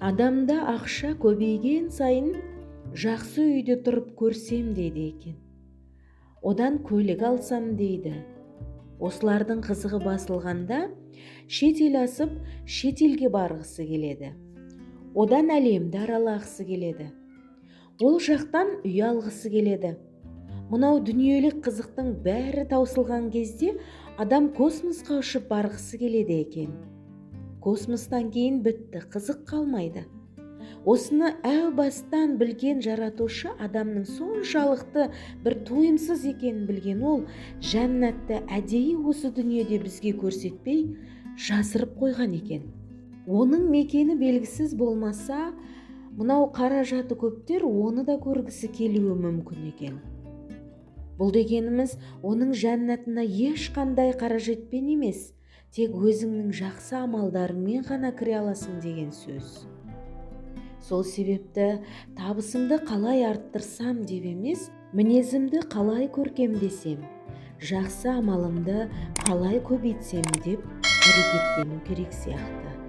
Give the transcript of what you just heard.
Адамда ақша көбейген сайын жақсы үйде тұрып көрсем дейді екен. Одан көлік алсам дейді. Осылардың қызығы басылғанда шет ел асып, шет елге барғысы келеді. Одан әлемді аралағысы келеді. Ол жақтан үй алғысы келеді. Мынау дүниелік қызықтың бәрі таусылған кезде адам космосқа ұшып барғысы келеді екен. Космостан кейін бітті, қызық қалмайды. Осыны әу бастан білген жаратушы адамның соншалықты бір тойымсыз екенін білген ол, жәннатты әдейі осы дүниеде бізге көрсетпей жасырып қойған екен. Оның мекені белгісіз болмаса, мынау қаражаты көптер оны да көргісі келуі мүмкін екен. Бұл дегеніміз оның жәннатына ешқандай қаражатпен емес, тек өзіңнің жақсы амалдарыңмен ғана кіре аласың деген сөз. Сол себепті табысымды қалай арттырсам деп емес, мінезімді қалай көркемдесем, жақсы амалымды қалай көбейтсем деп әрекеттену керек сияқты.